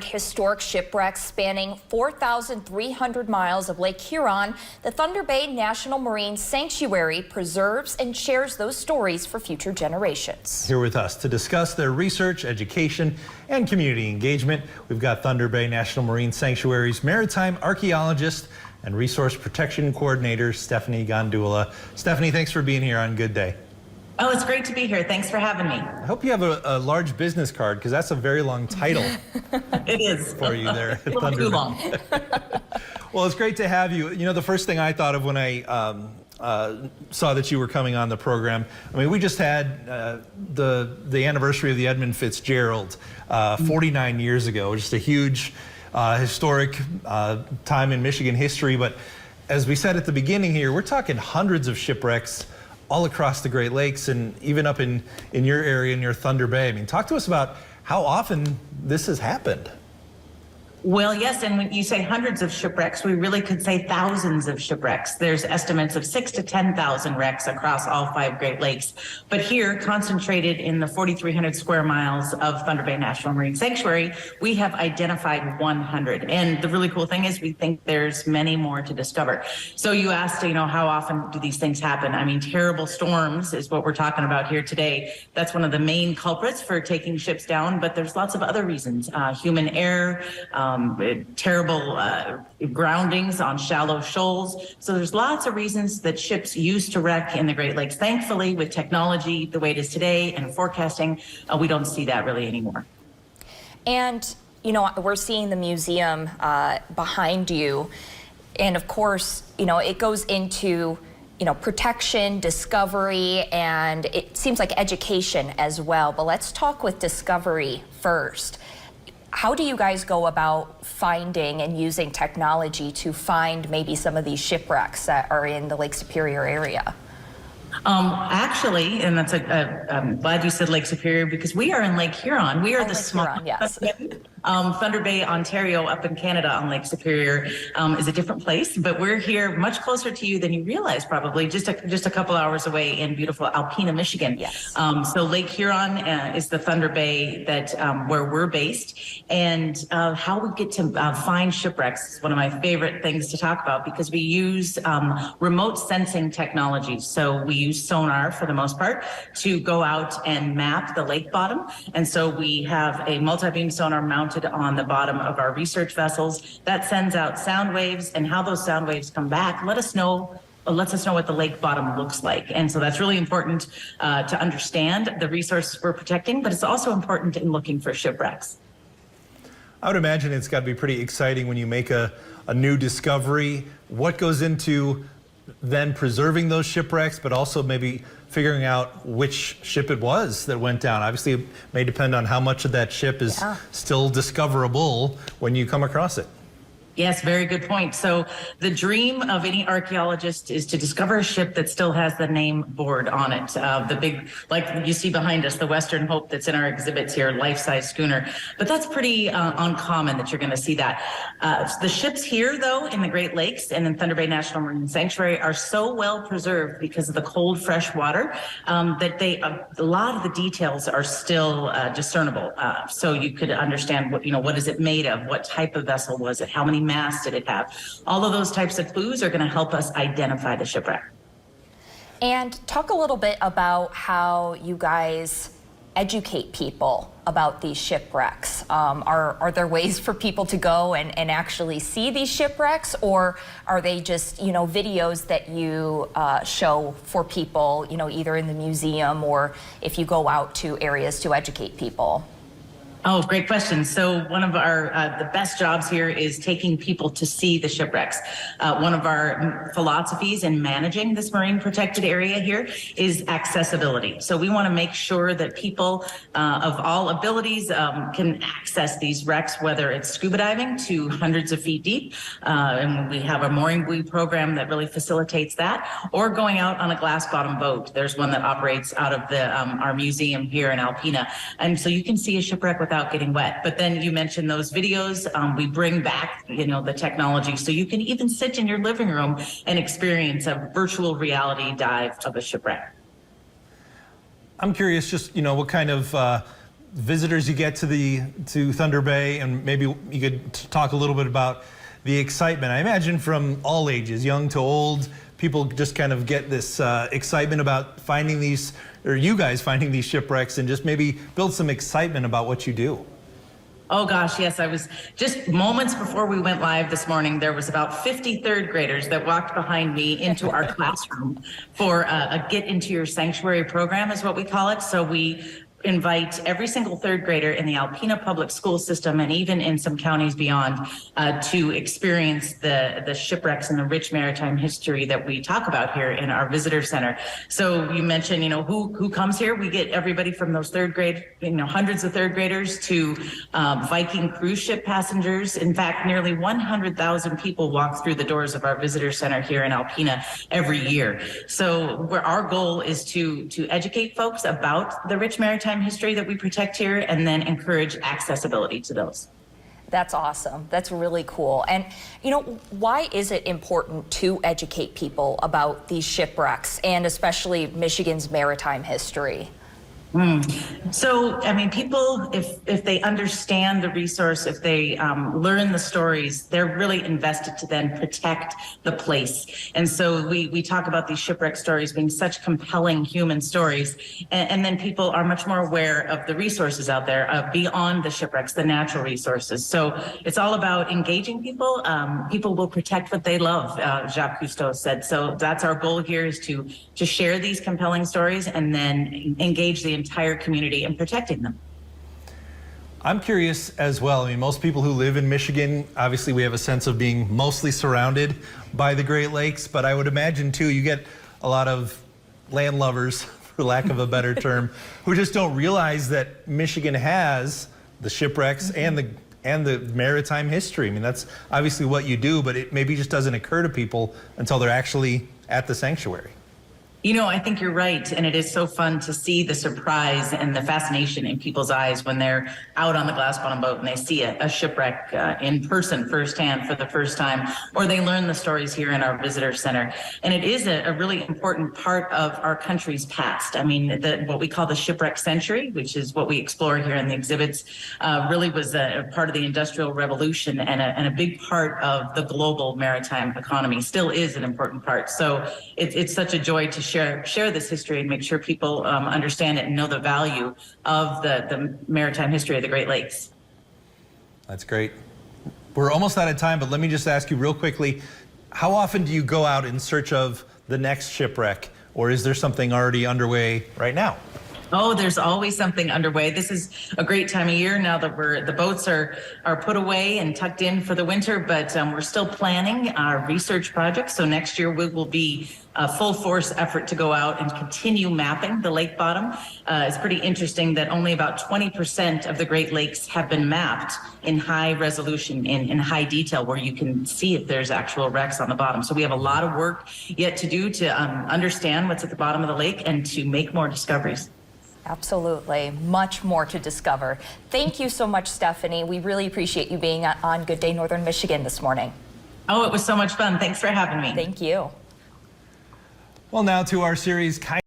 Historic shipwrecks spanning 4,300 miles of Lake Huron, the Thunder Bay National Marine Sanctuary preserves and shares those stories for future generations. Here with us to discuss their research, education, and community engagement, we've got Thunder Bay National Marine Sanctuary's maritime archaeologist and resource protection coordinator, Stephanie Gondula. Stephanie, thanks for being here on Good Day. Oh, it's great to be here. Thanks for having me. I hope you have a large business card, because that's a very long title. It is. For you there at a little Thunder too Bay. long. Well, it's great to have you. You know, the first thing I thought of when I saw that you were coming on the program, I mean, we just had the anniversary of the Edmund Fitzgerald 49 years ago, just a huge historic time in Michigan history. But as we said at the beginning here, we're talking hundreds of shipwrecks all across the Great Lakes and even up in your area near Thunder Bay. I mean, talk to us about how often this has happened. Well, yes, and when you say hundreds of shipwrecks, we really could say thousands of shipwrecks. There's estimates of 6,000 to 10,000 wrecks across all 5 Great Lakes. But here, concentrated in the 4,300 square miles of Thunder Bay National Marine Sanctuary, we have identified 100. And the really cool thing is we think there's many more to discover. So you asked, you know, how often do these things happen? I mean, terrible storms is what we're talking about here today. That's one of the main culprits for taking ships down, but there's lots of other reasons. Human error, terrible groundings on shallow shoals. So there's lots of reasons that ships used to wreck in the Great Lakes. Thankfully, with technology the way it is today and forecasting, we don't see that really anymore. And, you know, we're seeing the museum behind you. And of course, you know, it goes into, you know, protection, discovery, and it seems like education as well. But let's talk with discovery first. How do you guys go about finding and using technology to find maybe some of these shipwrecks that are in the Lake Superior area? Actually, and that's I'm glad you said Lake Superior, because we are in Lake Huron. We are the small yes. Thunder Bay, Ontario, up in Canada on Lake Superior is a different place, but we're here much closer to you than you realize, probably just a couple hours away in beautiful Alpena, Michigan. Yes. So Lake Huron is the Thunder Bay that where we're based, and how we get to find shipwrecks is one of my favorite things to talk about, because we use remote sensing technologies. So we use sonar for the most part to go out and map the lake bottom, and so we have a multi-beam sonar mounted on the bottom of our research vessels that sends out sound waves, and how those sound waves come back lets us know what the lake bottom looks like. And so that's really important to understand the resources we're protecting, but it's also important in looking for shipwrecks. I would imagine it's got to be pretty exciting when you make a new discovery. What goes into then preserving those shipwrecks, but also maybe figuring out which ship it was that went down? Obviously, it may depend on how much of that ship is still discoverable when you come across it. Yes, very good point. So the dream of any archaeologist is to discover a ship that still has the name board on it. The big, like you see behind us, the Western Hope that's in our exhibits here, life-size schooner. But that's pretty uncommon that you're going to see that. The ships here, though, in the Great Lakes and in Thunder Bay National Marine Sanctuary are so well preserved because of the cold, fresh water that a lot of the details are still discernible. So you could understand what is it made of, what type of vessel was it, how many mass did it have? All of those types of clues are going to help us identify the shipwreck. And talk a little bit about how you guys educate people about these shipwrecks. Are there ways for people to go and actually see these shipwrecks, or are they just, you know, videos that you show for people, you know, either in the museum or if you go out to areas to educate people? Oh, great question. So one of our the best jobs here is taking people to see the shipwrecks. One of our philosophies in managing this marine protected area here is accessibility. So we want to make sure that people of all abilities can access these wrecks, whether it's scuba diving to hundreds of feet deep, and we have a mooring buoy program that really facilitates that, or going out on a glass bottom boat. There's one that operates out of the our museum here in Alpena, and so you can see a shipwreck without getting wet. But then you mentioned those videos. We bring back, the technology, so you can even sit in your living room and experience a virtual reality dive of a shipwreck. I'm curious, just what kind of visitors you get to Thunder Bay, and maybe you could talk a little bit about the excitement. I imagine from all ages, young to old, people just kind of get this excitement about finding these, or you guys finding these shipwrecks, and just maybe build some excitement about what you do. Oh gosh, yes, I was just moments before we went live this morning, there was about 50 third graders that walked behind me into our classroom for a Get Into Your Sanctuary program is what we call it. So we invite every single third grader in the Alpena public school system, and even in some counties beyond, to experience the shipwrecks and the rich maritime history that we talk about here in our visitor center. So you mentioned, who comes here? We get everybody from those third grade, hundreds of third graders to Viking cruise ship passengers. In fact, nearly 100,000 people walk through the doors of our visitor center here in Alpena every year. So where our goal is to educate folks about the rich maritime history that we protect here, and then encourage accessibility to those. That's awesome. That's really cool. And, why is it important to educate people about these shipwrecks, and especially Michigan's maritime history? So, people, if they understand the resource, if they learn the stories, they're really invested to then protect the place. And so we talk about these shipwreck stories being such compelling human stories. And then people are much more aware of the resources out there beyond the shipwrecks, the natural resources. So it's all about engaging people. People will protect what they love, Jacques Cousteau said. So that's our goal here, is to share these compelling stories and then engage the entire community in protecting them. I'm curious as well. Most people who live in Michigan, obviously we have a sense of being mostly surrounded by the Great Lakes, but I would imagine too, you get a lot of land lovers, for lack of a better term, who just don't realize that Michigan has the shipwrecks and the maritime history. That's obviously what you do, but it maybe just doesn't occur to people until they're actually at the sanctuary. I think you're right. And it is so fun to see the surprise and the fascination in people's eyes when they're out on the glass bottom boat and they see a shipwreck in person firsthand for the first time, or they learn the stories here in our visitor center. And it is a really important part of our country's past. What we call the shipwreck century, which is what we explore here in the exhibits, really was a part of the Industrial Revolution and a big part of the global maritime economy. Still is an important part. So it's such a joy to share this history and make sure people understand it and know the value of the maritime history of the Great Lakes. That's great. We're almost out of time, but let me just ask you real quickly, how often do you go out in search of the next shipwreck, or is there something already underway right now? Oh, there's always something underway. This is a great time of year now that the boats are put away and tucked in for the winter, but we're still planning our research projects. So next year we will be a full force effort to go out and continue mapping the lake bottom. It's pretty interesting that only about 20% of the Great Lakes have been mapped in high resolution, in high detail, where you can see if there's actual wrecks on the bottom. So we have a lot of work yet to do to understand what's at the bottom of the lake and to make more discoveries. Absolutely. Much more to discover. Thank you so much, Stephanie. We really appreciate you being on Good Day Northern Michigan this morning. Oh, it was so much fun. Thanks for having me. Thank you. Well, now to our series,